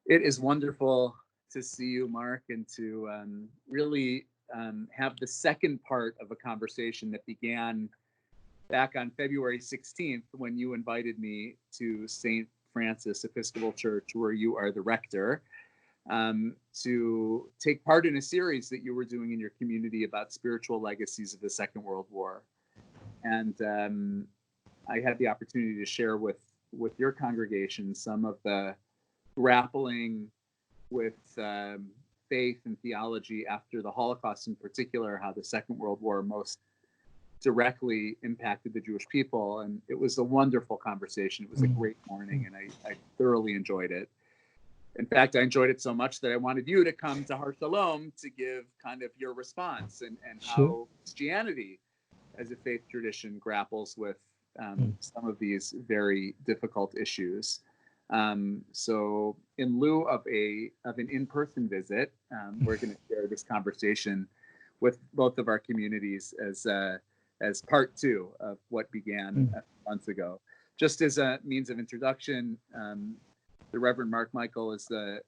It is wonderful to see you, Mark, and to really have the second part of a conversation that began back on February 16th when you invited me to St. Francis Episcopal Church, where you are the rector, to take part in a series that you were doing in your community about spiritual legacies of the Second World War. And I had the opportunity to share with your congregation some of the grappling with faith and theology after the Holocaust, in particular, how the Second World War most directly impacted the Jewish people. And it was a wonderful conversation. It was a great morning, and I thoroughly enjoyed it. In fact, I enjoyed it so much that I wanted you to come to Shalom to give kind of your response and how Christianity as a faith tradition grapples with some of these very difficult issues. So in lieu of an in-person visit, we're going to share this conversation with both of our communities as part two of what began months ago. Just as a means of introduction, the Reverend Mark Michael is the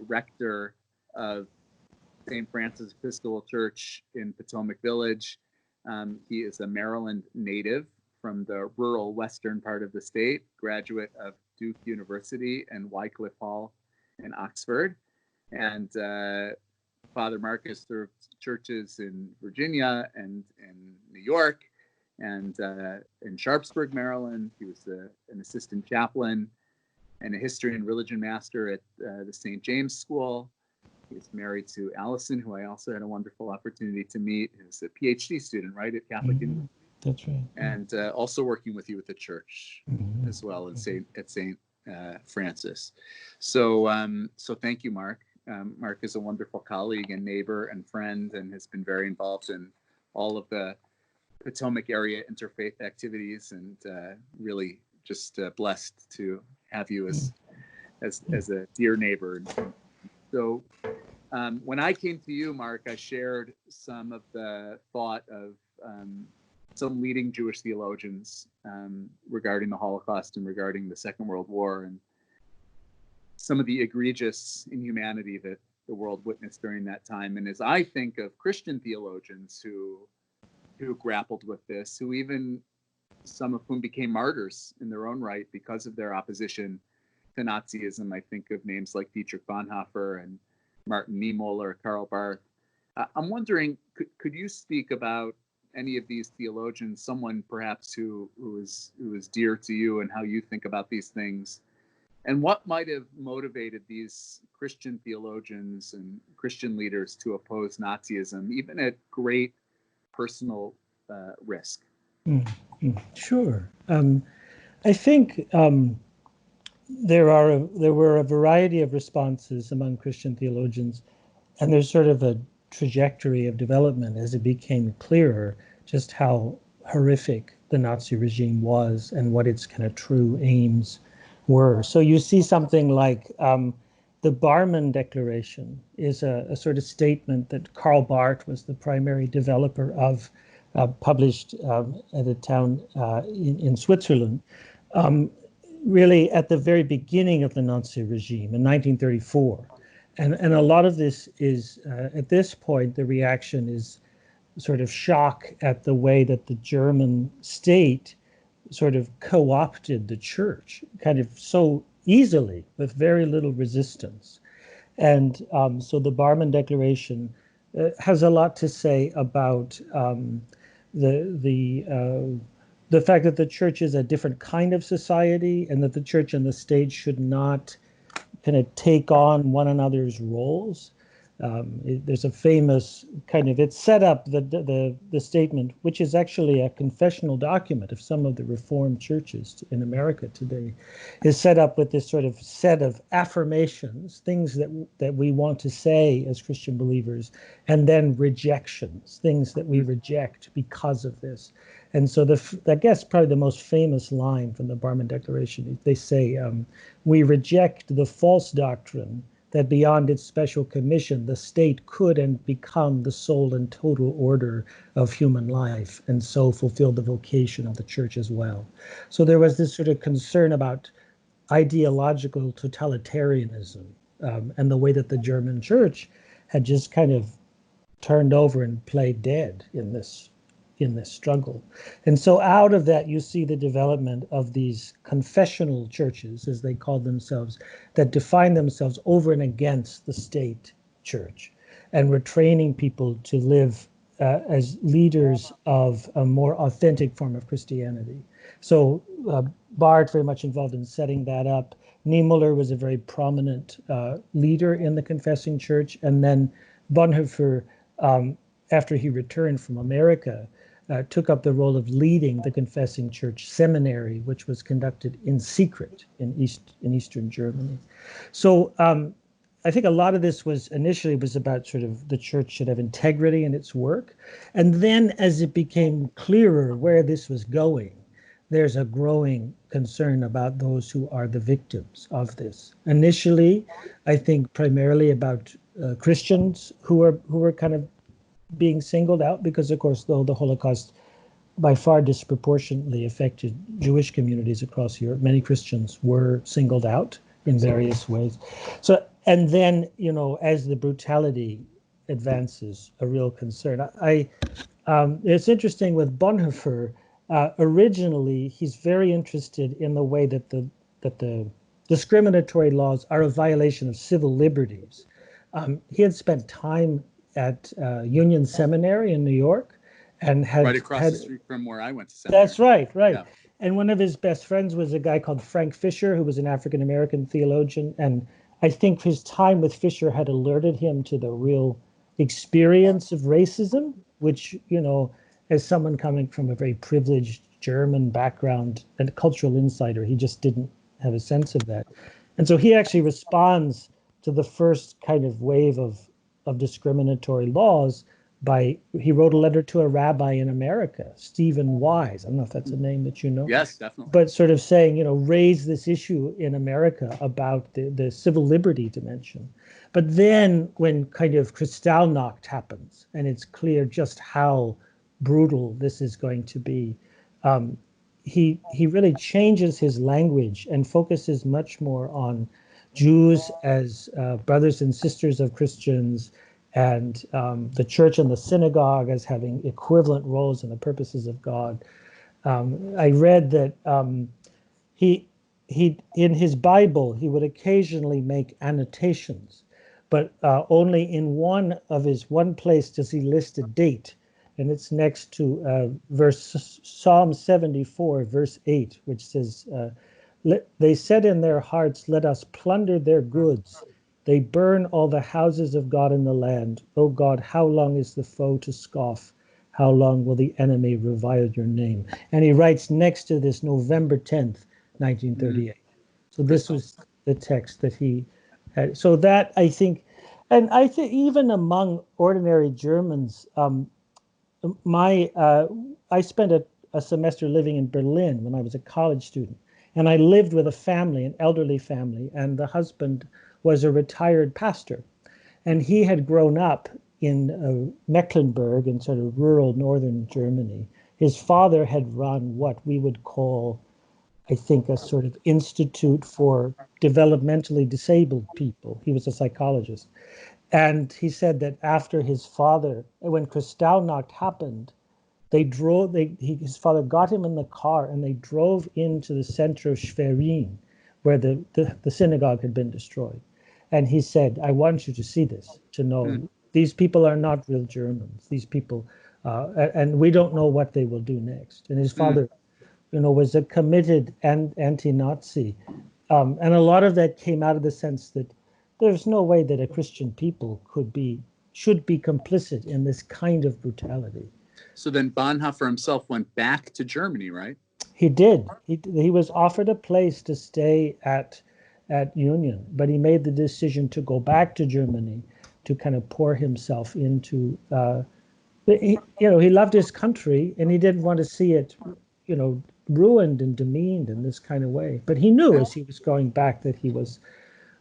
rector of St. Francis Episcopal Church in Potomac Village. He is a Maryland native from the rural western part of the state, graduate of Duke University and Wycliffe Hall in Oxford. And Father Mark has served churches in Virginia and in New York and in Sharpsburg, Maryland. He was an assistant chaplain and a history and religion master at the St. James School. He's married to Allison, who I also had a wonderful opportunity to meet, who's a PhD student, right, at Catholic University. That's right. And also working with you at the church as well at St. Francis. So thank you, Mark. Mark is a wonderful colleague and neighbor and friend, and has been very involved in all of the Potomac area interfaith activities, and really just blessed to have you as a dear neighbor. So when I came to you, Mark, I shared some of the thought of some leading Jewish theologians regarding the Holocaust and regarding the Second World War, and some of the egregious inhumanity that the world witnessed during that time. And as I think of Christian theologians who grappled with this, who even some of whom became martyrs in their own right because of their opposition to Nazism, I think of names like Dietrich Bonhoeffer and Martin Niemöller, Karl Barth. I'm wondering, could you speak about any of these theologians, someone perhaps who is dear to you, and how you think about these things, and what might have motivated these Christian theologians and Christian leaders to oppose Nazism, even at great personal risk? Sure. I think there were a variety of responses among Christian theologians, and there's sort of a trajectory of development as it became clearer just how horrific the Nazi regime was and what its kind of true aims were. So you see something like the Barmen Declaration is a sort of statement that Karl Barth was the primary developer of, published at a town in Switzerland, really at the very beginning of the Nazi regime in 1934. And a lot of this is, at this point, the reaction is sort of shock at the way that the German state sort of co-opted the church kind of so easily with very little resistance. And so the Barmen Declaration has a lot to say about the fact that the church is a different kind of society, and that the church and the state should not kind of take on one another's roles. There's a famous kind of, it's set up, the statement, which is actually a confessional document of some of the Reformed churches in America today, is set up with this sort of set of affirmations, things that we want to say as Christian believers, and then rejections, things that we reject because of this. And so I guess probably the most famous line from the Barmen Declaration, they say, we reject the false doctrine that beyond its special commission, the state could and become the sole and total order of human life, and so fulfill the vocation of the church as well. So there was this sort of concern about ideological totalitarianism and the way that the German church had just kind of turned over and played dead in this struggle. And so out of that, you see the development of these confessional churches, as they call themselves, that define themselves over and against the state church. And we're training people to live as leaders of a more authentic form of Christianity. So Barth very much involved in setting that up. Niemöller was a very prominent leader in the confessing church. And then Bonhoeffer, after he returned from America, took up the role of leading the confessing church seminary, which was conducted in secret in Eastern Germany. So I think a lot of this was initially about sort of the church should have integrity in its work. And then as it became clearer where this was going, there's a growing concern about those who are the victims of this. Initially, I think primarily about Christians who were kind of being singled out because, of course, though the Holocaust by far disproportionately affected Jewish communities across Europe, many Christians were singled out in various ways. So, and then, you know, as the brutality advances, a real concern. It's interesting with Bonhoeffer. Originally, he's very interested in the way that the discriminatory laws are a violation of civil liberties. He had spent time at Union Seminary in New York, and had right across the street from where I went to seminary. That's right. Yeah. And one of his best friends was a guy called Frank Fisher, who was an African American theologian. And I think his time with Fisher had alerted him to the real experience of racism, which, you know, as someone coming from a very privileged German background and a cultural insider, he just didn't have a sense of that. And so he actually responds to the first kind of wave of discriminatory laws he wrote a letter to a rabbi in America, Stephen Wise. I don't know if that's a name that you know. Yes, definitely. But sort of saying, you know, raise this issue in America about the civil liberty dimension. But then when kind of Kristallnacht happens, and it's clear just how brutal this is going to be, he really changes his language and focuses much more on Jews as brothers and sisters of Christians, and the church and the synagogue as having equivalent roles in the purposes of God. I read that he in his Bible, he would occasionally make annotations, but only in one place does he list a date, and it's next to Psalm 74, verse 8, which says, they said in their hearts, let us plunder their goods. They burn all the houses of God in the land. O God, how long is the foe to scoff? How long will the enemy revile your name? And he writes next to this November 10th, 1938. So this was the text that he had. So that, I think, and I think even among ordinary Germans, I spent a semester living in Berlin when I was a college student. And I lived with a family, an elderly family, and the husband was a retired pastor. And he had grown up in Mecklenburg, in sort of rural northern Germany. His father had run what we would call, I think, a sort of institute for developmentally disabled people. He was a psychologist. And he said that after his father, when Kristallnacht happened, his father got him in the car and they drove into the center of Schwerin, where the synagogue had been destroyed. And he said, I want you to see this, to know these people are not real Germans. These people, and we don't know what they will do next. And his father, you know, was a committed anti-Nazi. And a lot of that came out of the sense that there's no way that a Christian people should be complicit in this kind of brutality. So then Bonhoeffer himself went back to Germany, right? He did. He was offered a place to stay at Union, but he made the decision to go back to Germany to kind of pour himself into, he loved his country and he didn't want to see it, you know, ruined and demeaned in this kind of way. But he knew as he was going back that he was,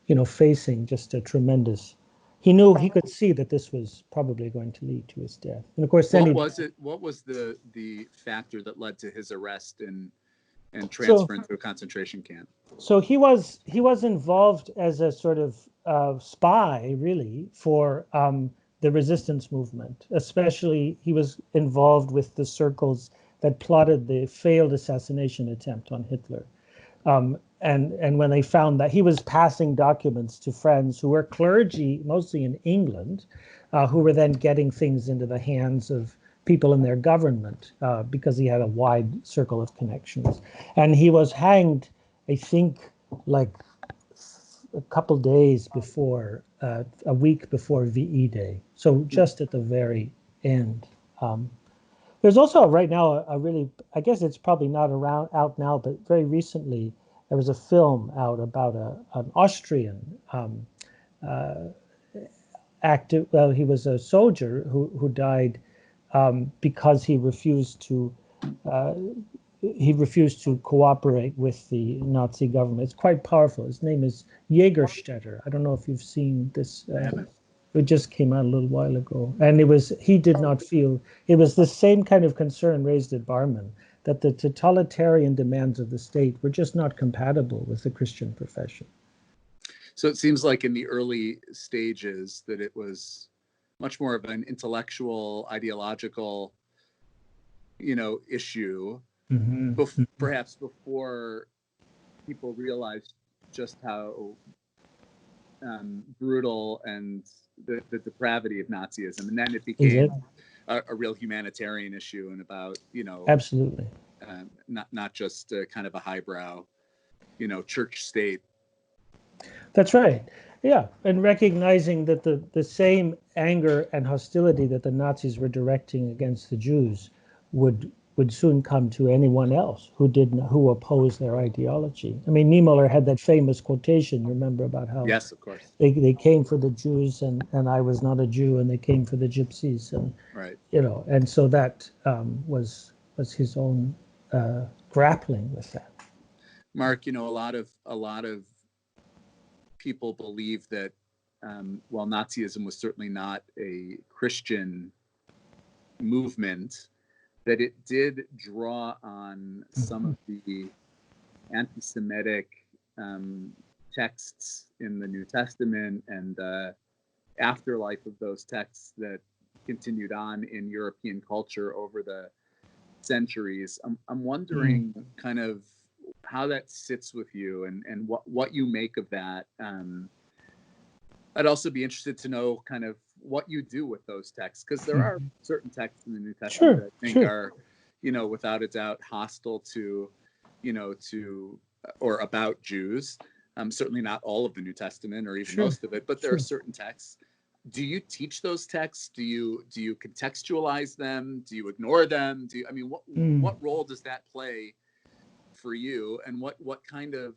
you know, facing just a tremendous. He knew he could see that this was probably going to lead to his death. And of course, then what was the factor that led to his arrest and transfer into a concentration camp? So he was involved as a sort of spy, really, for the resistance movement. Especially, he was involved with the circles that plotted the failed assassination attempt on Hitler. And when they found that, he was passing documents to friends who were clergy, mostly in England, who were then getting things into the hands of people in their government because he had a wide circle of connections. And he was hanged, I think, like a couple days before, a week before VE Day. So just at the very end. There's also right now a really, I guess it's probably not out now, but very recently there was a film out about an Austrian active. Well, he was a soldier who died because he refused to cooperate with the Nazi government. It's quite powerful. His name is Jägerstätter. I don't know if you've seen this. It just came out a little while ago, and he did not feel it was the same kind of concern raised at Barmen, that the totalitarian demands of the state were just not compatible with the Christian profession. So it seems like in the early stages that it was much more of an intellectual, ideological, issue, perhaps before people realized just how brutal and the depravity of Nazism, and then it became a real humanitarian issue and about absolutely not just kind of a highbrow church state. That's right. Yeah, and recognizing that the same anger and hostility that the Nazis were directing against the Jews would soon come to anyone else who opposed their ideology. I mean, Niemöller had that famous quotation, you remember, about how yes, of course, they came for the Jews and I was not a Jew, and they came for the gypsies, and right, and so that was his own grappling with that. Mark, a lot of people believe that while Nazism was certainly not a Christian movement, that it did draw on some of the anti-Semitic texts in the New Testament and afterlife of those texts that continued on in European culture over the centuries. I'm wondering kind of how that sits with you and what you make of that. I'd also be interested to know kind of what you do with those texts, because there are certain texts in the New Testament that I think are, without a doubt hostile to, or about Jews. Certainly not all of the New Testament or even most of it, but there are certain texts. Do you teach those texts? Do you contextualize them? Do you ignore them? What role does that play for you, and what kind of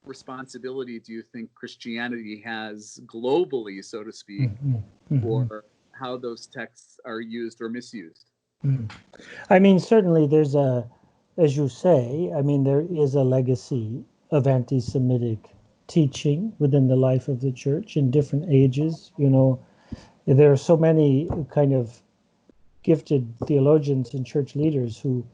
responsibility do you think Christianity has globally, so to speak, for how those texts are used or misused? I mean, certainly there's as you say, there is a legacy of anti-Semitic teaching within the life of the church in different ages. There are so many kind of gifted theologians and church leaders who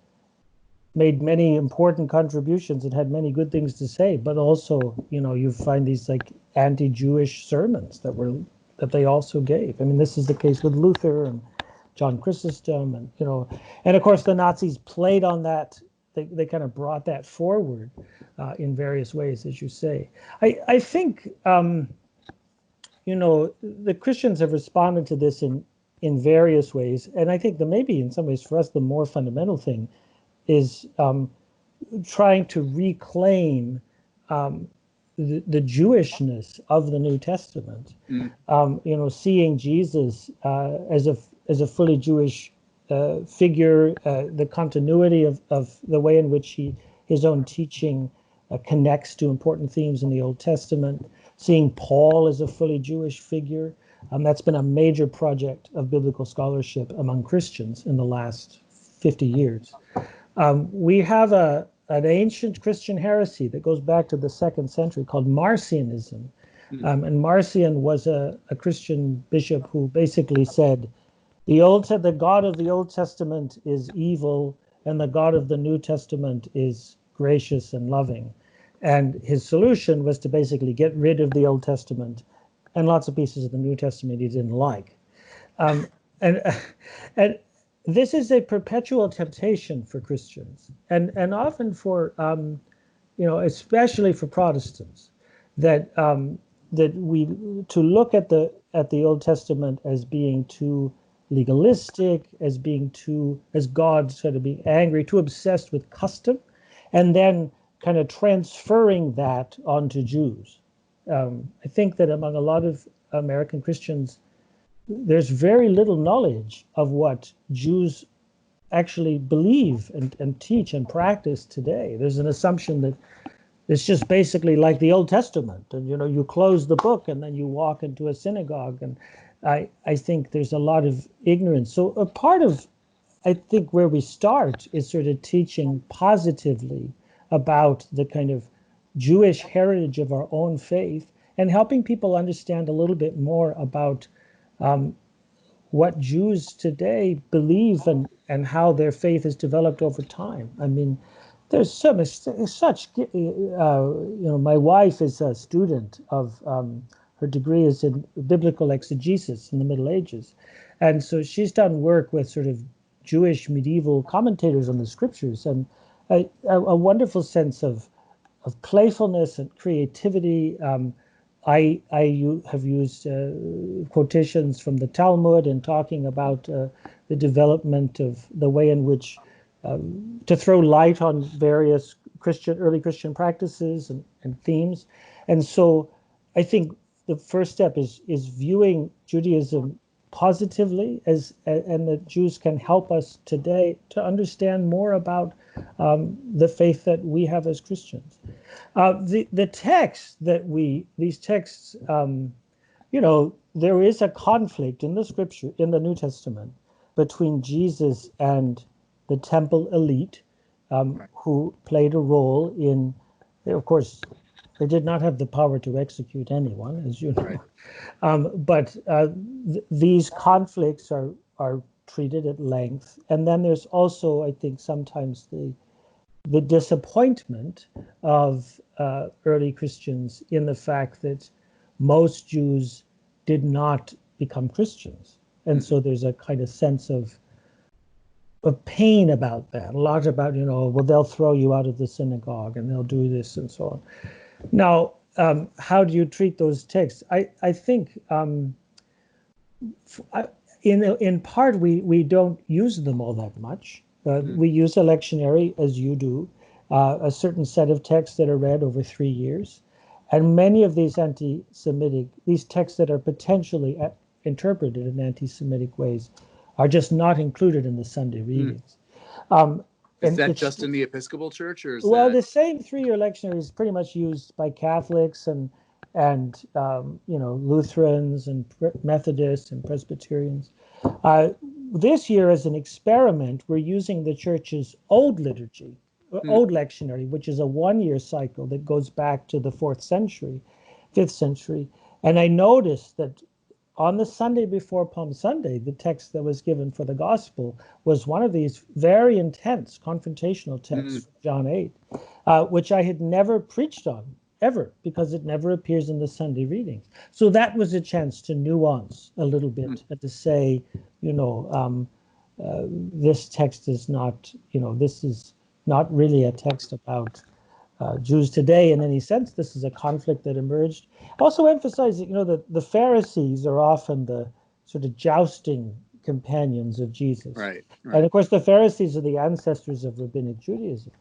made many important contributions and had many good things to say, but also, you find these like anti-Jewish sermons that they also gave. This is the case with Luther and John Chrysostom, and of course the Nazis played on that. They kind of brought that forward in various ways, as you say. I think, the Christians have responded to this in various ways, and I think that maybe in some ways for us the more fundamental thing is trying to reclaim the Jewishness of the New Testament. Seeing Jesus as a fully Jewish figure, the continuity of the way in which his own teaching connects to important themes in the Old Testament. Seeing Paul as a fully Jewish figure. That's been a major project of biblical scholarship among Christians in the last 50 years. We have an ancient Christian heresy that goes back to the 2nd century called Marcion Ism. And Marcion was a Christian bishop who basically said, the God of the Old Testament is evil, and the God of the New Testament is gracious and loving. And his solution was to basically get rid of the Old Testament and lots of pieces of the New Testament he didn't like. Um, and and this is a perpetual temptation for Christians, and often for especially for Protestants, that that we to look at the Old Testament as being too legalistic, as God sort of being angry, too obsessed with custom, and then kind of transferring that onto Jews. I think that among a lot of American Christians, there's very little knowledge of what Jews actually believe and teach and practice today. There's an assumption that it's just basically like the Old Testament, and you close the book and then you walk into a synagogue. And I think there's a lot of ignorance. So a part of, I think, where we start is sort of teaching positively about the kind of Jewish heritage of our own faith, and helping people understand a little bit more about what Jews today believe and how their faith has developed over time. I mean, there's such, my wife is a student of, her degree is in biblical exegesis in the Middle Ages. And so she's done work with sort of Jewish medieval commentators on the scriptures, and a wonderful sense of playfulness and creativity. I have used quotations from the Talmud in talking about the development of the way in which to throw light on various early Christian practices and themes. And so I think the first step is viewing Judaism positively, and that Jews can help us today to understand more about the faith that we have as Christians. The texts these texts, there is a conflict in the scripture, in the New Testament, between Jesus and the temple elite, who played a role in, of course, they did not have the power to execute anyone, as you know. Right. But these conflicts are treated at length. And then there's also, I think, sometimes the disappointment of early Christians in the fact that most Jews did not become Christians. And so there's a kind of sense of pain about that. A lot about, well, they'll throw you out of the synagogue and they'll do this and so on. Now, how do you treat those texts? I think in part we don't use them all that much. We use a lectionary, as you do, a certain set of texts that are read over 3 years. And many of these these texts that are potentially interpreted in anti-Semitic ways are just not included in the Sunday readings. Is that just in the Episcopal Church, or is the same 3-year lectionary is pretty much used by Catholics and Lutherans and Methodists and Presbyterians. This year, as an experiment, we're using the Church's old liturgy, old lectionary, which is a 1-year cycle that goes back to the 4th century, 5th century. And I noticed that on the Sunday before Palm Sunday, the text that was given for the gospel was one of these very intense confrontational texts, John 8, which I had never preached on, ever, because it never appears in the Sunday readings. So that was a chance to nuance a little bit and to say, this text is not, this is not really a text about Jews today in any sense. This is a conflict that emerged. Also emphasize that, the Pharisees are often the sort of jousting companions of Jesus. Right. And of course, the Pharisees are the ancestors of Rabbinic Judaism.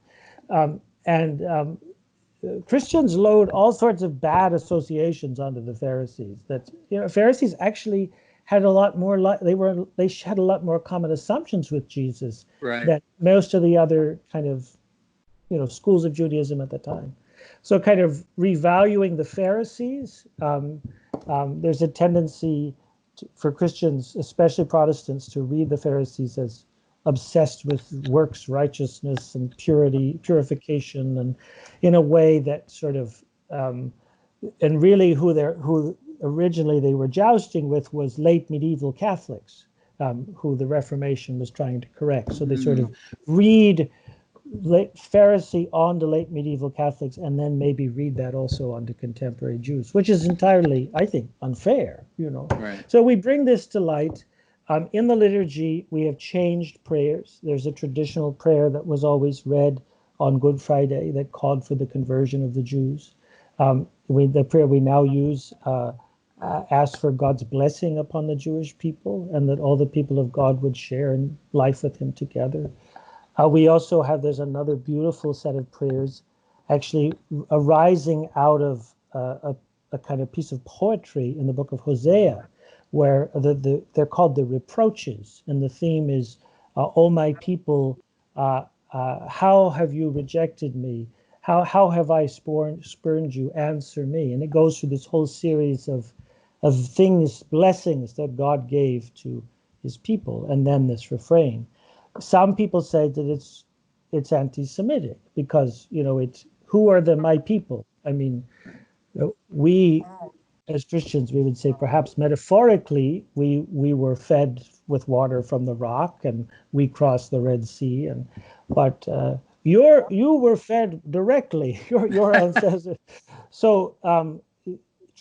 Christians load all sorts of bad associations onto the Pharisees. That Pharisees actually had a lot more. They had a lot more common assumptions with Jesus than most of the other kind of schools of Judaism at the time. So kind of revaluing the Pharisees. There's a tendency for Christians, especially Protestants, to read the Pharisees as obsessed with works righteousness and purification, and in a way that sort of, and really who originally they were jousting with was late medieval Catholics, who the Reformation was trying to correct. So they sort of read Pharisee on the late medieval Catholics, and then maybe read that also onto contemporary Jews, which is entirely, I think, unfair, you know. Right. So we bring this to light. In the liturgy, we have changed prayers. There's a traditional prayer that was always read on Good Friday that called for the conversion of the Jews. The prayer we now use asks for God's blessing upon the Jewish people, and that all the people of God would share in life with him together. We also have, there's another beautiful set of prayers actually arising out of a kind of piece of poetry in the book of Hosea, where they're called the reproaches. And the theme is, "O my people, how have you rejected me? How have I spurned you? Answer me." And it goes through this whole series of things, blessings that God gave to his people. And then this refrain. Some people say that it's anti-Semitic because, you know, it's who are my people? I mean, we as Christians, we would say perhaps metaphorically we were fed with water from the rock and we crossed the Red Sea, but you were fed directly, your ancestors. So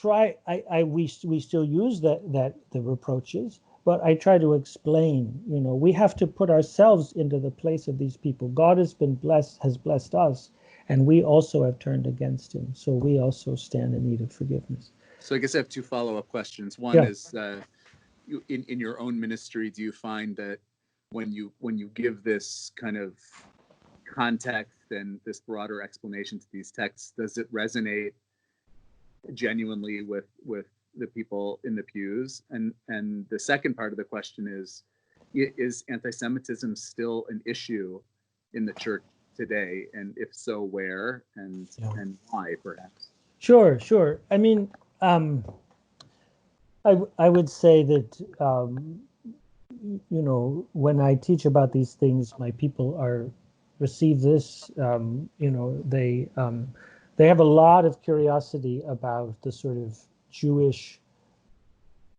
we still use the reproaches. But I try to explain, you know, we have to put ourselves into the place of these people. God has blessed us, and we also have turned against him. So we also stand in need of forgiveness. So I guess I have two follow-up questions. One is, in your own ministry, do you find that when you give this kind of context and this broader explanation to these texts, does it resonate genuinely with the people in the pews? And the second part of the question is anti-Semitism still an issue in the church today? And if so, where and why, perhaps? Sure. I mean, I would say that, you know, when I teach about these things, my people receive this, you know, they have a lot of curiosity about the sort of Jewish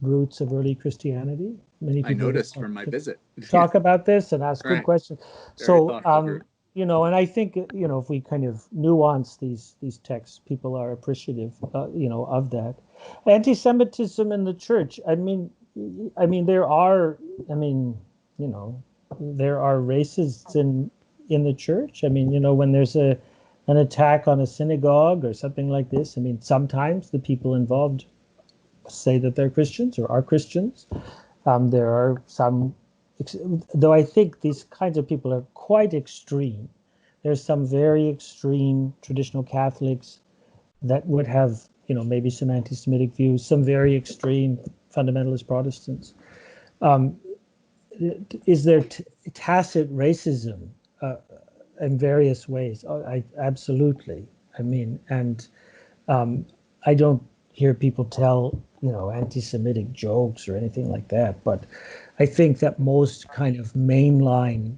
roots of early Christianity. Many people I noticed from my visit talk about this and ask good questions. So, you know, and I think, you know, if we kind of nuance these texts, people are appreciative, you know, of that. Anti-Semitism in the church. I mean, there are, you know, there are racists in the church. I mean, you know, when there's an attack on a synagogue or something like this, I mean, sometimes the people involved say that they're Christians or are Christians. There are some, though I think these kinds of people are quite extreme. There's some very extreme traditional Catholics that would have, you know, maybe some anti-Semitic views, some very extreme fundamentalist Protestants. Is there tacit racism in various ways? Absolutely. I mean, and I don't hear people tell, you know, anti-Semitic jokes or anything like that, but I think that most kind of mainline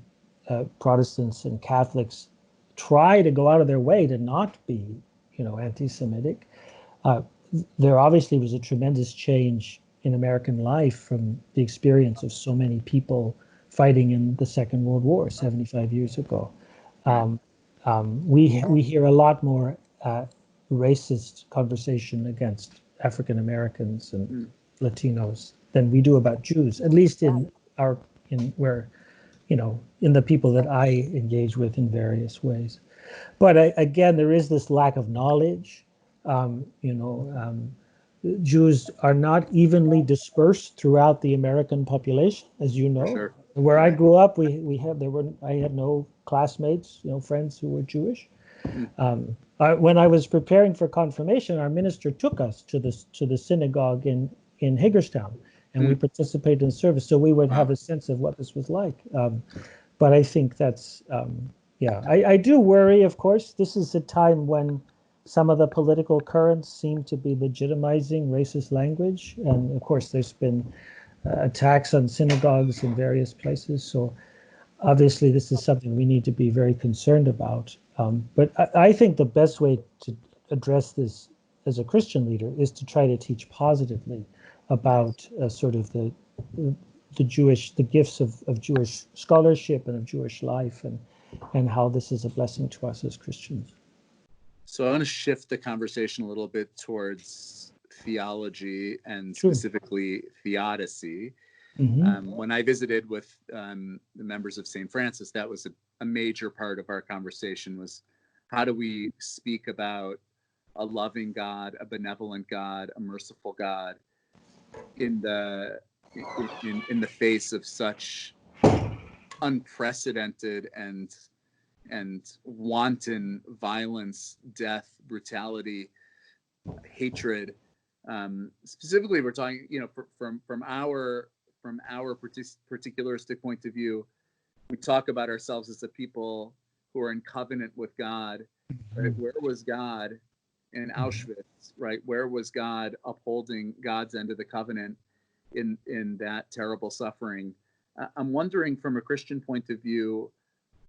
Protestants and Catholics try to go out of their way to not be, you know, anti-Semitic. There obviously was a tremendous change in American life from the experience of so many people fighting in the Second World War 75 years ago. We hear a lot more racist conversation against African Americans and Latinos than we do about Jews, at least in the people that I engage with in various ways. But again, there is this lack of knowledge. Jews are not evenly dispersed throughout the American population, as you know. Sure. Where I grew up, I had no classmates, you know, friends who were Jewish. When I was preparing for confirmation, our minister took us to the synagogue in Hagerstown, and we participated in service, so we would have a sense of what this was like. But I think that's, I do worry, of course. This is a time when some of the political currents seem to be legitimizing racist language, and of course there's been attacks on synagogues in various places, so obviously this is something we need to be very concerned about. But I think the best way to address this as a Christian leader is to try to teach positively about sort of the gifts of Jewish scholarship and of Jewish life, and how this is a blessing to us as Christians. So I want to shift the conversation a little bit towards theology and Sure. specifically theodicy. Mm-hmm. When I visited with the members of St. Francis, that was a major part of our conversation, was how do we speak about a loving God, a benevolent God, a merciful God in the face of such unprecedented and wanton violence, death, brutality, hatred. Specifically, we're talking, from our particularistic point of view, we talk about ourselves as a people who are in covenant with God. Right? Where was God in Auschwitz? Right? Where was God upholding God's end of the covenant in that terrible suffering? I'm wondering, from a Christian point of view,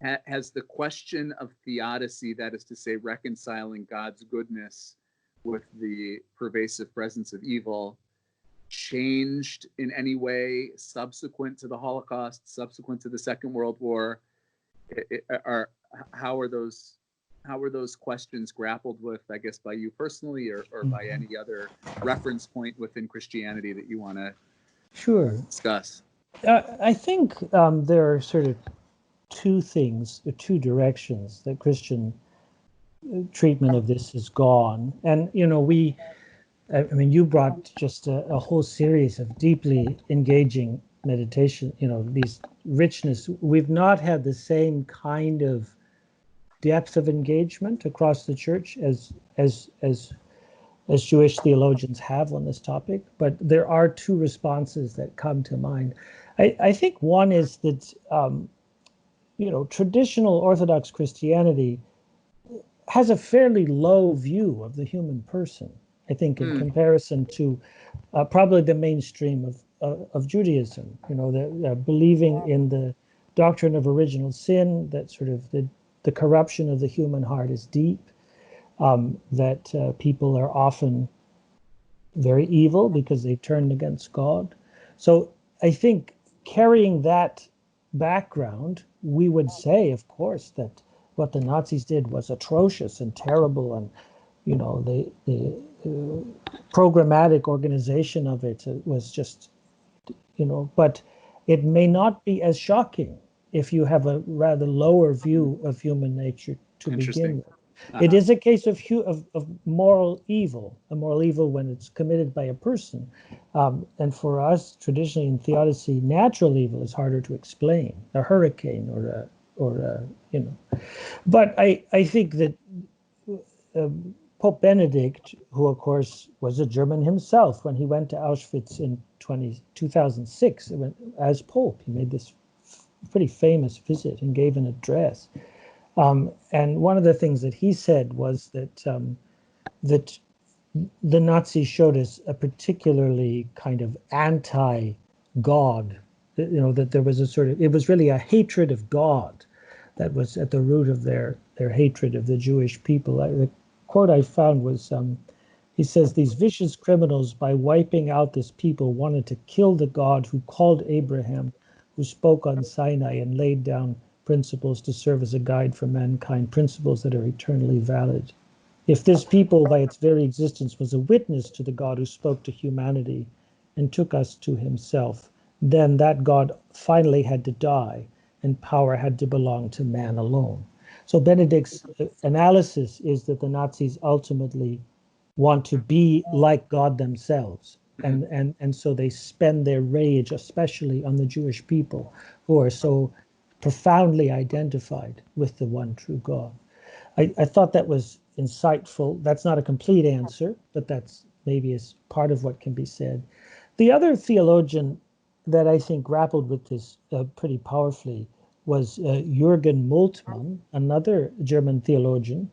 has the question of theodicy, that is to say, reconciling God's goodness with the pervasive presence of evil, changed in any way subsequent to the Holocaust, subsequent to the Second World War? How are those questions grappled with, I guess, by you personally, or by any other reference point within Christianity that you want to discuss? I think there are sort of two directions that Christian treatment of this has gone. And, you brought just a whole series of deeply engaging meditation, these richness. We've not had the same kind of depth of engagement across the church as Jewish theologians have on this topic, but there are two responses that come to mind. I think one is that traditional Orthodox Christianity has a fairly low view of the human person, I think, in comparison to probably the mainstream of Judaism. They're believing in the doctrine of original sin, that sort of the corruption of the human heart is deep, that people are often very evil because they've turned against God. So I think, carrying that background, we would say, of course, that what the Nazis did was atrocious and terrible, and the programmatic organization of it was just, but it may not be as shocking if you have a rather lower view of human nature to begin with. It is a case of moral evil, a moral evil when it's committed by a person. And for us, traditionally in theodicy, natural evil is harder to explain, a hurricane or. But I think that Pope Benedict, who of course was a German himself, when he went to Auschwitz in 2006 as Pope, he made this pretty famous visit and gave an address. And one of the things that he said was that that the Nazis showed us a particularly kind of anti-God, that there was it was really a hatred of God that was at the root of their hatred of the Jewish people. The quote I found was, he says, "These vicious criminals, by wiping out this people, wanted to kill the God who called Abraham, who spoke on Sinai and laid down principles to serve as a guide for mankind, principles that are eternally valid. If this people, by its very existence, was a witness to the God who spoke to humanity and took us to himself, then that God finally had to die, and power had to belong to man alone." So Benedict's analysis is that the Nazis ultimately want to be like God themselves. And so they spend their rage, especially on the Jewish people, who are so profoundly identified with the one true God. I thought that was insightful. That's not a complete answer, but that's maybe is part of what can be said. The other theologian that I think grappled with this pretty powerfully was Jurgen Moltmann, another German theologian,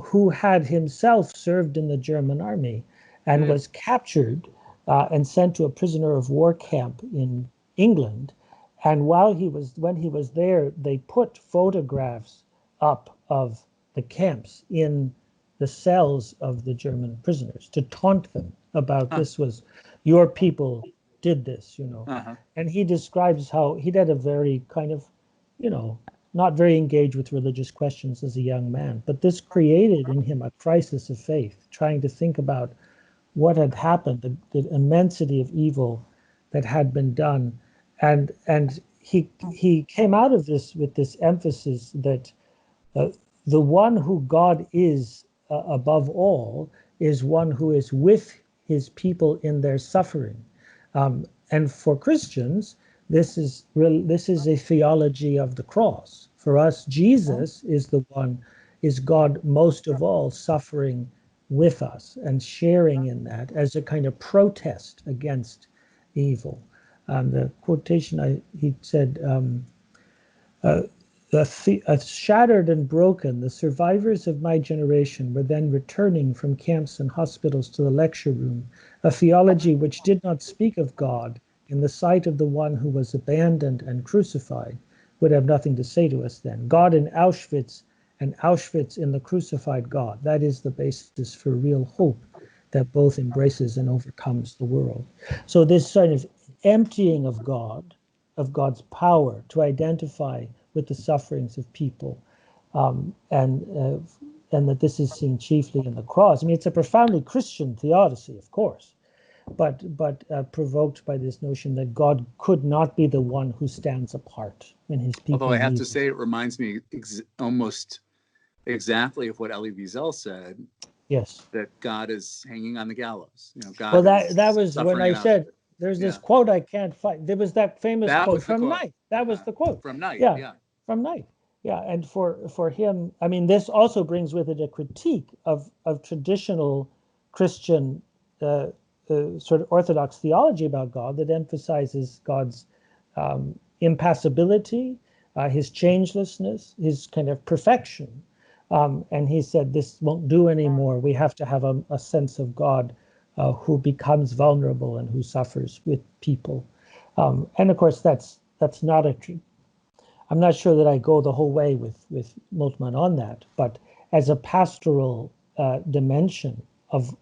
who had himself served in the German army and was captured and sent to a prisoner of war camp in England. And when he was there, they put photographs up of the camps in the cells of the German prisoners to taunt them about this was your people did this, And he describes how he had a very kind of, not very engaged with religious questions as a young man, but this created in him a crisis of faith, trying to think about what had happened, the immensity of evil that had been done. And he came out of this with this emphasis that the one who God is above all is one who is with his people in their suffering. And for Christians, this is a theology of the cross. For us, Jesus is the one, is God most of all suffering with us and sharing in that as a kind of protest against evil. The quotation he said, shattered and broken, the survivors of my generation were then returning from camps and hospitals to the lecture room, a theology which did not speak of God in the sight of the one who was abandoned and crucified would have nothing to say to us then. God in Auschwitz and Auschwitz in the crucified God. That is the basis for real hope that both embraces and overcomes the world. So this sort of emptying of God, of God's power to identify with the sufferings of people, and that this is seen chiefly in the cross. I mean, it's a profoundly Christian theodicy, of course, but provoked by this notion that God could not be the one who stands apart when his people. Although I have to say, it reminds me almost exactly of what Elie Wiesel said. Yes. That God is hanging on the gallows. You know, God. Well, that was when I said there's this quote I can't find. There was that famous quote from Knight. That was the quote from Knight. Yeah, from Knight. Yeah, and for him, I mean, this also brings with it a critique of traditional Christian sort of orthodox theology about God that emphasizes God's impassibility, his changelessness, his kind of perfection. And he said, this won't do anymore. We have to have a sense of God who becomes vulnerable and who suffers with people. And of course, that's not I'm not sure that I go the whole way with Moltmann on that, but as a pastoral dimension of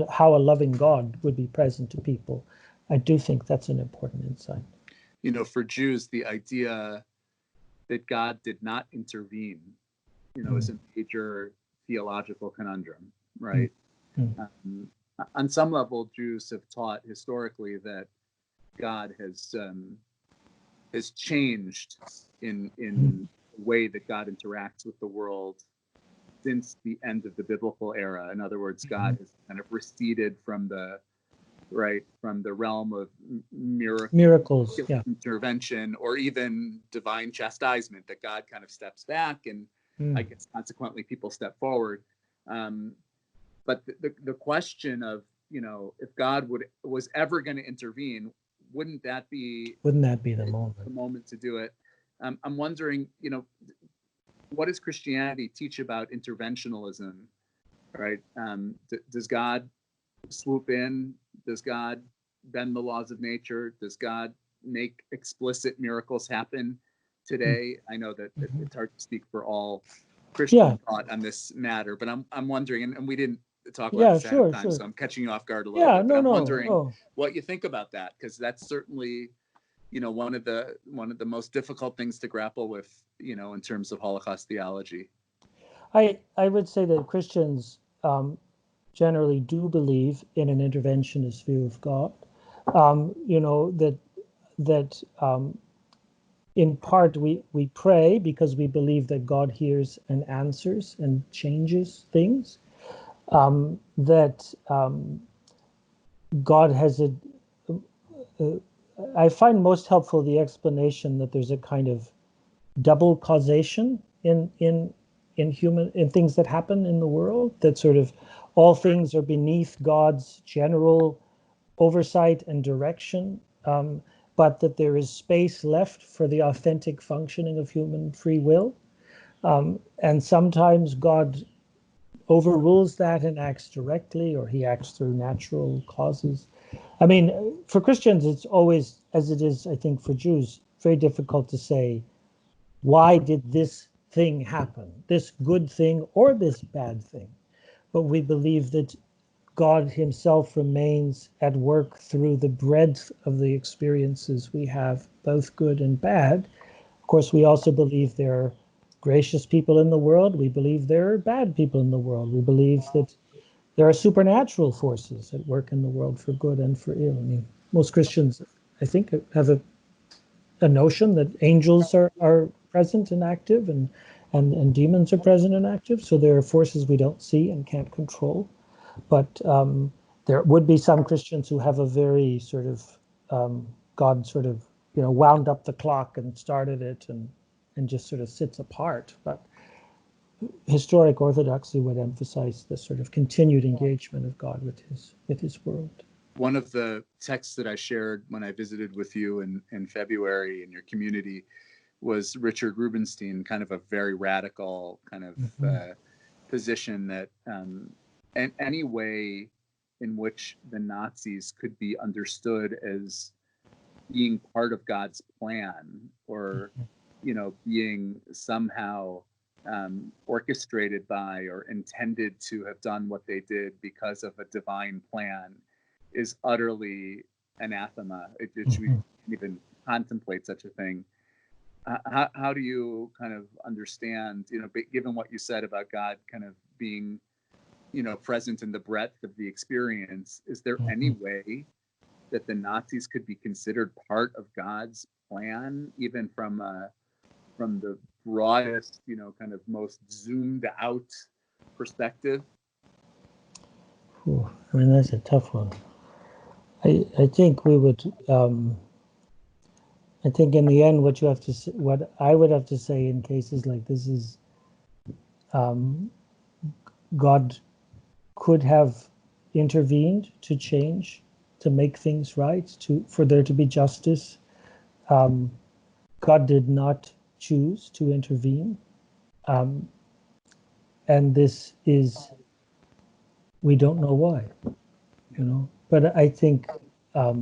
how a loving God would be present to people, I do think that's an important insight. You know, for Jews, the idea that God did not intervene, is a major theological conundrum, right? On some level, Jews have taught historically that God has changed in the way that God interacts with the world since the end of the biblical era. In other words, God has kind of receded from the realm of miracles, intervention, or even divine chastisement, that God kind of steps back and I guess consequently people step forward. But the question of, if God was ever going to intervene, wouldn't that be the moment? The moment to do it? I'm wondering, what does Christianity teach about interventionalism? Right? Does God swoop in? Does God bend the laws of nature? Does God make explicit miracles happen today? I know that it's hard to speak for all Christian thought on this matter, but I'm wondering, and we didn't talk about this ahead of time, so I'm catching you off guard a little bit. But I'm wondering what you think about that, because that's certainly, one of the most difficult things to grapple with, in terms of Holocaust theology. I would say that Christians generally do believe in an interventionist view of God. That in part we pray because we believe that God hears and answers and changes things. That God has I find most helpful the explanation that there's a kind of double causation in things that happen in the world, that sort of all things are beneath God's general oversight and direction, but that there is space left for the authentic functioning of human free will. And sometimes God overrules that and acts directly, or he acts through natural causes. I mean, for Christians, it's always, as it is, I think, for Jews, very difficult to say, why did this thing happen, this good thing or this bad thing? But we believe that God himself remains at work through the breadth of the experiences we have, both good and bad, course, we also believe there are gracious people in the world. We believe there are bad people in the world. We believe that there are supernatural forces at work in the world for good and for ill. I mean, most Christians, I think, have a notion that angels are present and active, and demons are present and active. So there are forces we don't see and can't control. But there would be some Christians who have a very sort of God sort of wound up the clock and started it and just sort of sits apart. But historic orthodoxy would emphasize the sort of continued engagement of God with his world. One of the texts that I shared when I visited with you in February in your community was Richard Rubinstein, kind of a very radical kind of position that any way in which the Nazis could be understood as being part of God's plan, or being somehow orchestrated by or intended to have done what they did because of a divine plan, is utterly anathema. We can't even contemplate such a thing. How do you kind of understand, given what you said about God kind of being, present in the breadth of the experience, is there any way that the Nazis could be considered part of God's plan, even from the broadest, kind of most zoomed out perspective? I mean, that's a tough one. I think we would. I think in the end, what I would have to say in cases like this is, God could have intervened to change, to make things right, for there to be justice. God did not choose to intervene, and this is, we don't know why, But I think, I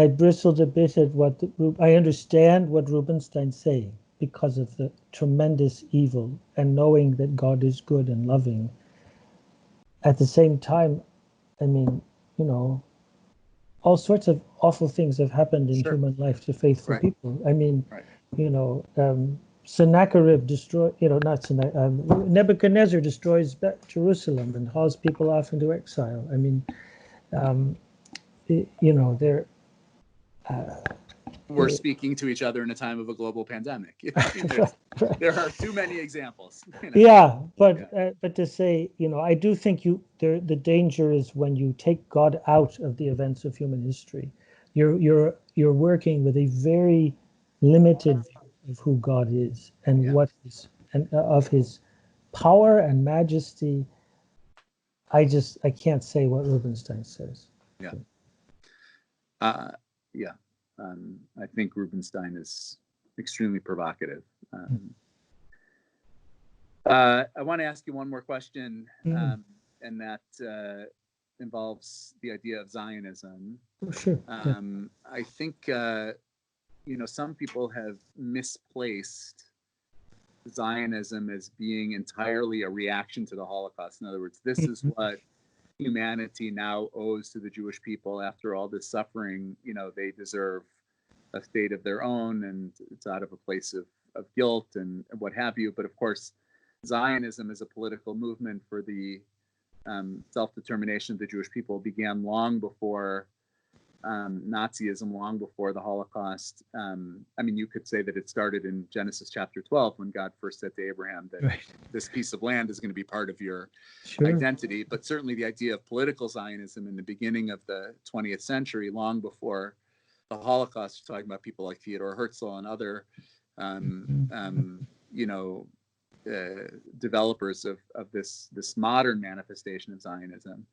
bristled a bit at I understand what Rubinstein's saying because of the tremendous evil and knowing that God is good and loving. At the same time, all sorts of awful things have happened in human life to faithful people. Sennacherib destroyed, Nebuchadnezzar destroys Jerusalem and hauls people off into exile. We're speaking to each other in a time of a global pandemic. There are too many examples. Yeah, but to say, I do think the danger is when you take God out of the events of human history, you're working with a very limited view of who God is and of his power and majesty. I can't say what Rubinstein says. I think Rubinstein is extremely provocative. I want to ask you one more question, and that involves the idea of Zionism. Sure. I think some people have misplaced Zionism as being entirely a reaction to the Holocaust. In other words, this is what humanity now owes to the Jewish people after all this suffering. They deserve a state of their own, and it's out of a place of guilt and what have you. But of course, Zionism as a political movement for the self-determination of the Jewish people began long before Nazism, long before the Holocaust. You could say that it started in Genesis chapter 12 when God first said to Abraham that this piece of land is going to be part of your identity. But certainly the idea of political Zionism in the beginning of the 20th century, long before the Holocaust, talking about people like Theodor Herzl and other developers of this modern manifestation of Zionism.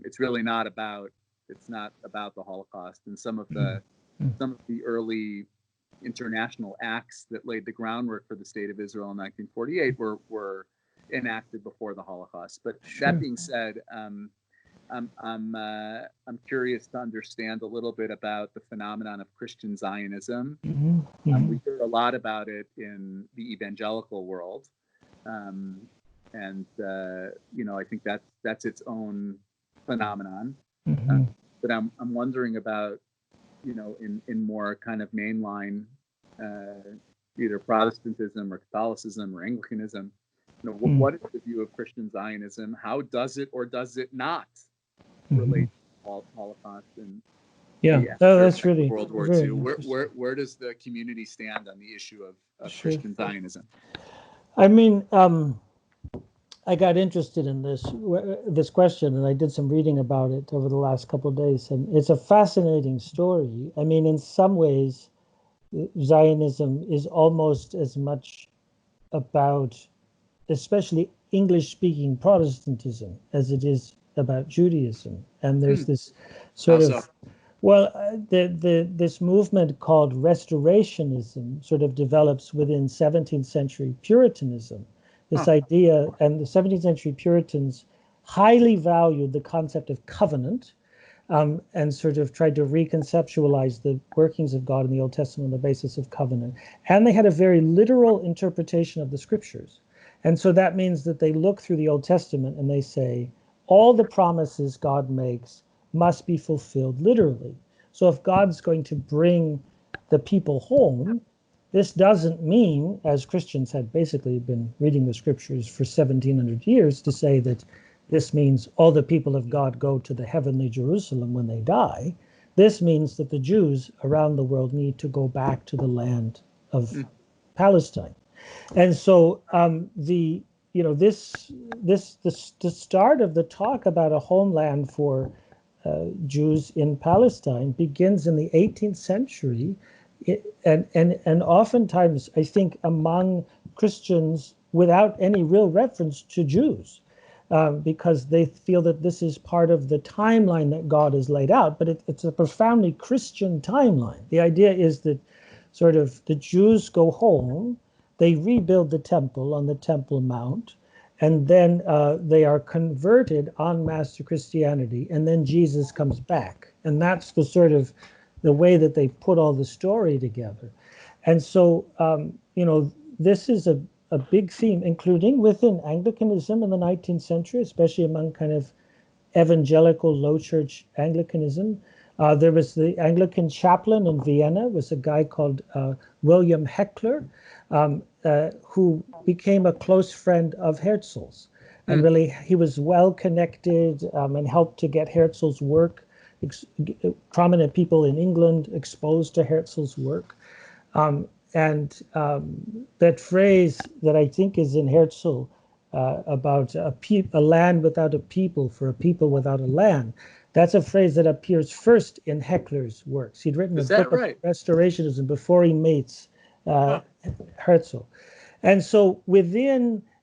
It's really not about the Holocaust, and some of the early international acts that laid the groundwork for the state of Israel in 1948 were enacted before the Holocaust. But that being said, I'm curious to understand a little bit about the phenomenon of Christian Zionism. We hear a lot about it in the evangelical world, and I think that's its own phenomenon. But I'm wondering about, in more kind of mainline either Protestantism or Catholicism or Anglicanism. What is the view of Christian Zionism? How does it or does it not relate to the Holocaust and that's really World War II? Where does the community stand on the issue of Christian Zionism? I mean, I got interested in this question, and I did some reading about it over the last couple of days, and it's a fascinating story. I mean, in some ways, Zionism is almost as much about, especially English-speaking Protestantism, as it is about Judaism. And there's this sort of, this movement called Restorationism sort of develops within 17th century Puritanism. This idea, and the 17th century Puritans highly valued the concept of covenant, and sort of tried to reconceptualize the workings of God in the Old Testament on the basis of covenant. And they had a very literal interpretation of the scriptures. And so that means that they look through the Old Testament and they say, all the promises God makes must be fulfilled literally. So if God's going to bring the people home, this doesn't mean, as Christians had basically been reading the scriptures for 1700 years, to say that this means all the people of God go to the heavenly Jerusalem when they die. This means that the Jews around the world need to go back to the land of Palestine. And so the start of the talk about a homeland for Jews in Palestine begins in the 18th century, and oftentimes I think among Christians without any real reference to Jews. Because they feel that this is part of the timeline that God has laid out, but it's a profoundly Christian timeline. The idea is that sort of the Jews go home, they rebuild the temple on the Temple Mount, and then they are converted en masse to Christianity, and then Jesus comes back. And that's the sort of the way that they put all the story together. And so, this is a big theme, including within Anglicanism in the 19th century, especially among kind of evangelical low church Anglicanism. There was the Anglican chaplain in Vienna, was a guy called William Heckler, who became a close friend of Herzl's. And really, he was well connected and helped to get Herzl's work, prominent people in England exposed to Herzl's work. And that phrase that I think is in Herzl about a land without a people for a people without a land, that's a phrase that appears first in Heckler's works. He'd written a book of Restorationism before he meets Herzl. And so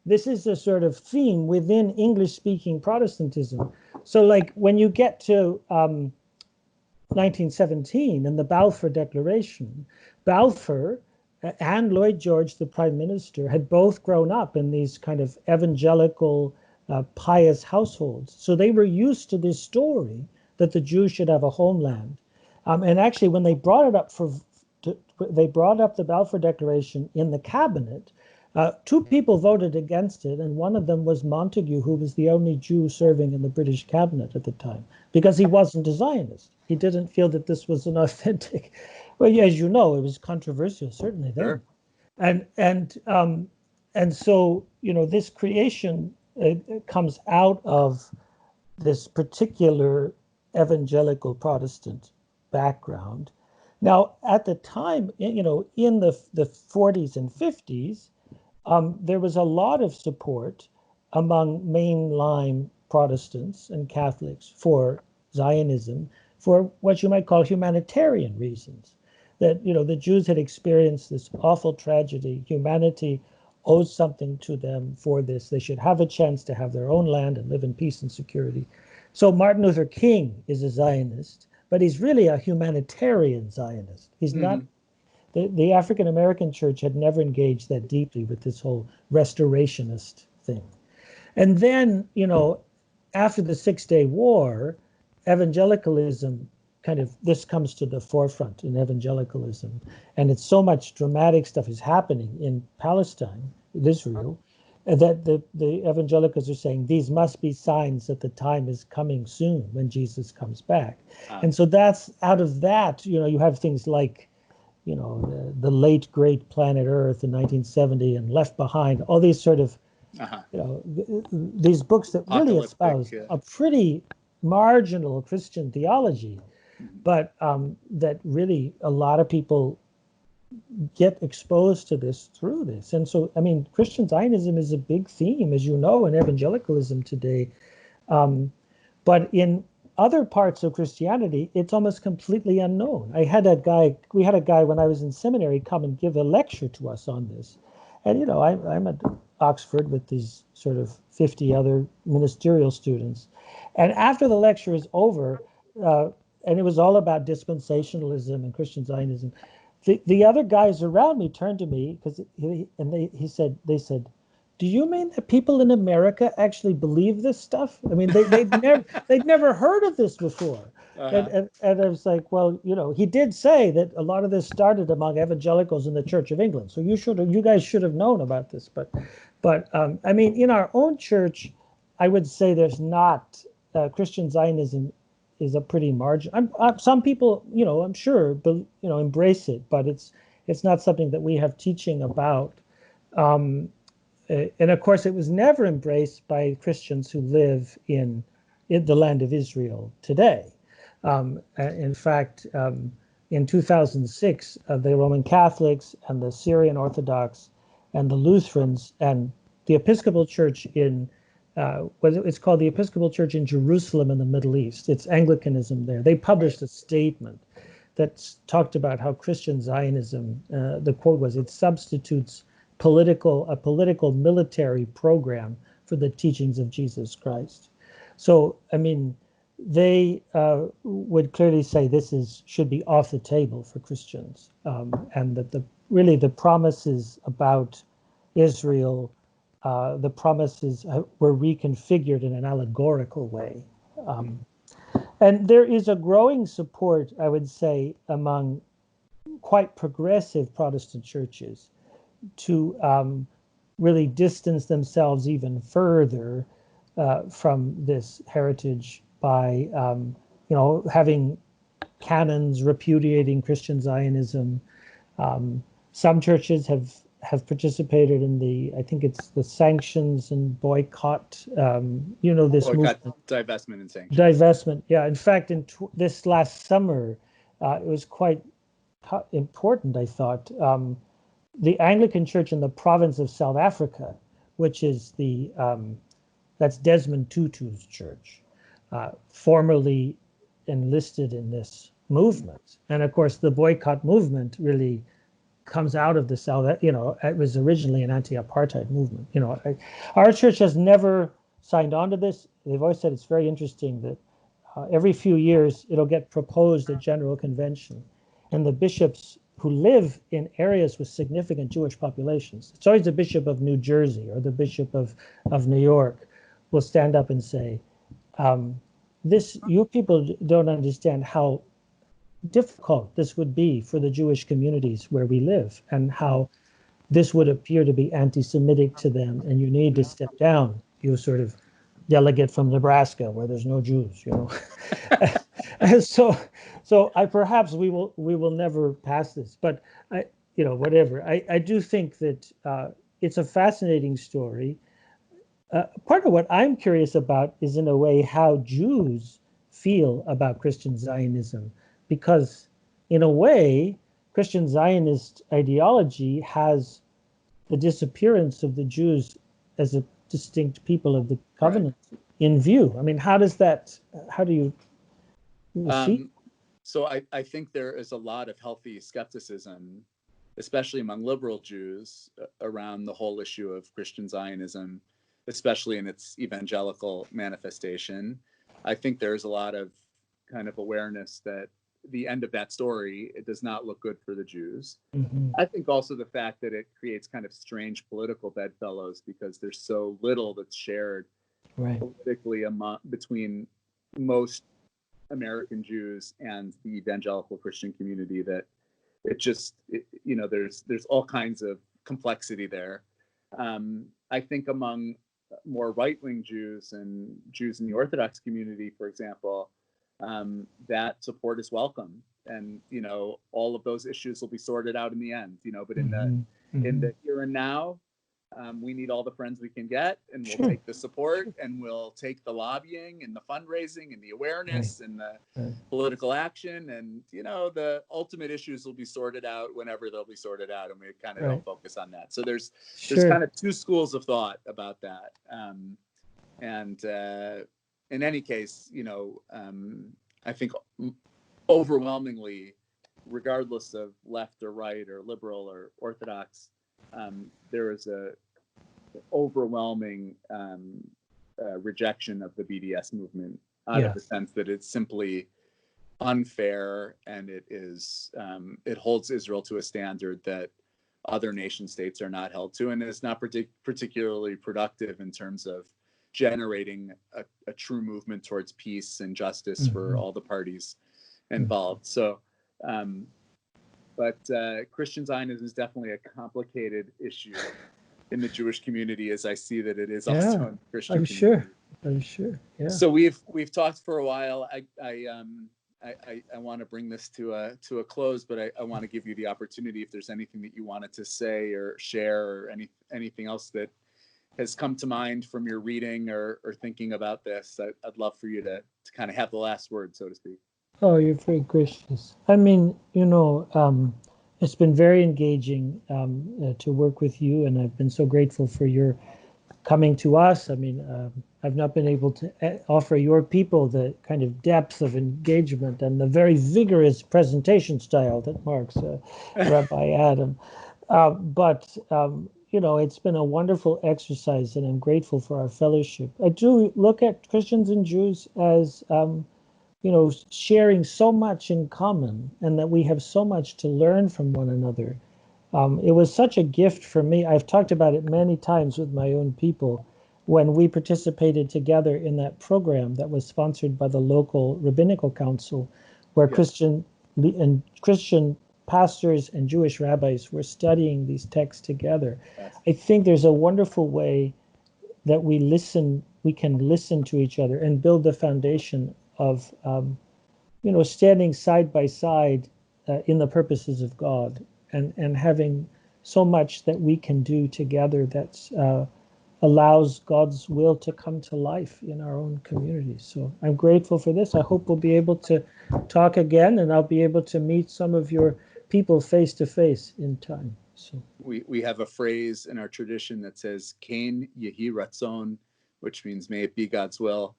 this is a sort of theme within English-speaking Protestantism. So like when you get to 1917 and the Balfour Declaration, Balfour and Lloyd George, the prime minister, had both grown up in these kind of evangelical, pious households. So they were used to this story that the Jews should have a homeland. And actually, when they brought it up they brought up the Balfour Declaration in the cabinet, two people voted against it, and one of them was Montagu, who was the only Jew serving in the British cabinet at the time, because he wasn't a Zionist. He didn't feel that this was an authentic. Well, yeah, as you know, it was controversial, certainly then. Sure. And so, this creation comes out of this particular evangelical Protestant background. Now, at the time, in the 40s and 50s, there was a lot of support among mainline Protestants and Catholics for Zionism for what you might call humanitarian reasons. That, the Jews had experienced this awful tragedy. Humanity owes something to them for this. They should have a chance to have their own land and live in peace and security. So Martin Luther King is a Zionist, but he's really a humanitarian Zionist. He's not. The African American church had never engaged that deeply with this whole restorationist thing. And then, after the 6-Day War, evangelicalism this comes to the forefront in evangelicalism. And it's so much dramatic stuff is happening in Palestine, in Israel, that the evangelicals are saying these must be signs that the time is coming soon when Jesus comes back. And so that's out of that, you have things like the late great Planet Earth in 1970 and Left Behind, all these sort of, these books that really espouse a pretty marginal Christian theology, but that really a lot of people get exposed to this through this. And so, I mean, Christian Zionism is a big theme, as you know, in evangelicalism today. But in other parts of Christianity, it's almost completely unknown. We had a guy when I was in seminary come and give a lecture to us on this. And, I'm at Oxford with these sort of 50 other ministerial students. And after the lecture is over, and it was all about dispensationalism and Christian Zionism, the other guys around me turned to me they said, "Do you mean that people in America actually believe this stuff? I mean, they'd never heard of this before." And I was like, well, he did say that a lot of this started among evangelicals in the Church of England. So you guys should have known about this. But I mean, in our own church, I would say there's not Christian Zionism is a pretty margin. Some people, I'm sure, embrace it, but it's not something that we have teaching about. And of course, it was never embraced by Christians who live in the land of Israel today. In fact, in 2006, the Roman Catholics and the Syrian Orthodox and the Lutherans and the Episcopal Church it's called the Episcopal Church in Jerusalem in the Middle East. It's Anglicanism there. They published a statement that talked about how Christian Zionism, the quote was, it substitutes a political military program for the teachings of Jesus Christ. So, I mean, they would clearly say this should be off the table for Christians, and that the promises about Israel, the promises were reconfigured in an allegorical way. And there is a growing support, I would say, among quite progressive Protestant churches to really distance themselves even further from this heritage by, having canons repudiating Christian Zionism. Some churches have participated in I think it's the sanctions and boycott, this boycott, movement. Divestment and sanctions. Divestment, yeah. In fact, in this last summer, it was quite important, I thought. The Anglican Church in the province of South Africa, which is that's Desmond Tutu's church, formerly enlisted in this movement. And of course, the boycott movement really comes out of the South, it was originally an anti-apartheid movement. Our church has never signed on to this. They've always said it's very interesting that every few years it'll get proposed at General Convention, and the bishops who live in areas with significant Jewish populations, it's always the Bishop of New Jersey or the Bishop of New York, will stand up and say, you people don't understand how difficult this would be for the Jewish communities where we live, and how this would appear to be anti-Semitic to them, and you need to step down, you sort of delegate from Nebraska where there's no Jews, And so perhaps we will never pass this, but whatever. I do think that it's a fascinating story. Part of what I'm curious about is, in a way, how Jews feel about Christian Zionism, because in a way, Christian Zionist ideology has the disappearance of the Jews as a distinct people of the covenant in view. I mean, how do you see? So I think there is a lot of healthy skepticism, especially among liberal Jews, around the whole issue of Christian Zionism, especially in its evangelical manifestation. I think there's a lot of kind of awareness that the end of that story, it does not look good for the Jews. Mm-hmm. I think also the fact that it creates kind of strange political bedfellows because there's so little that's shared politically between most American Jews and the evangelical Christian community, that there's all kinds of complexity there. I think among more right-wing Jews and Jews in the Orthodox community, for example, that support is welcome. And, you know, all of those issues will be sorted out in the end, you know, but in the here and now, we need all the friends we can get, and we'll take the support, and we'll take the lobbying and the fundraising and the awareness and the political action, and, you know, the ultimate issues will be sorted out whenever they'll be sorted out, and we kind of don't focus on that. So there's kind of two schools of thought about that, and in any case, you know, I think overwhelmingly, regardless of left or right or liberal or orthodox, there is a overwhelming rejection of the BDS movement out of the sense that it's simply unfair, and it is it holds Israel to a standard that other nation states are not held to, and it's not particularly productive in terms of generating a true movement towards peace and justice for all the parties involved. So but Christian Zionism is definitely a complicated issue in the Jewish community, as I see that it is also in the Christian community. I'm sure. Yeah. So we've talked for a while. I want to bring this to a close, but I want to give you the opportunity, if there's anything that you wanted to say or share, or anything else that has come to mind from your reading or thinking about this. I'd love for you to kind of have the last word, so to speak. Oh, you're very gracious. I mean, you know, it's been very engaging to work with you, and I've been so grateful for your coming to us. I mean, I've not been able to offer your people the kind of depth of engagement and the very vigorous presentation style that marks Rabbi Adam. But you know, it's been a wonderful exercise, and I'm grateful for our fellowship. I do look at Christians and Jews as you know, sharing so much in common, and that we have so much to learn from one another. It was such a gift for me. I've talked about it many times with my own people when we participated together in that program that was sponsored by the local rabbinical council, where Christian pastors and Jewish rabbis were studying these texts together. I think there's a wonderful way that we can listen to each other and build the foundation of, you know, standing side by side in the purposes of God, and having so much that we can do together that allows God's will to come to life in our own communities. So I'm grateful for this. I hope we'll be able to talk again, and I'll be able to meet some of your people face to face in time. So we have a phrase in our tradition that says "Kain Yehi Ratzon," which means may it be God's will.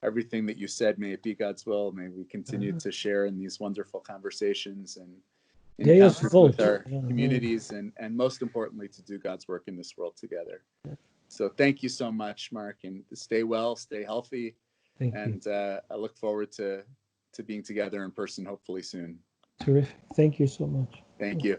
Everything that you said, may it be God's will. May we continue to share in these wonderful conversations and encounters with our communities, and most importantly, to do God's work in this world together. So thank you so much, Mark, and stay well, stay healthy. Thank you. I look forward to being together in person, hopefully soon. Terrific. Thank you so much. Thank you.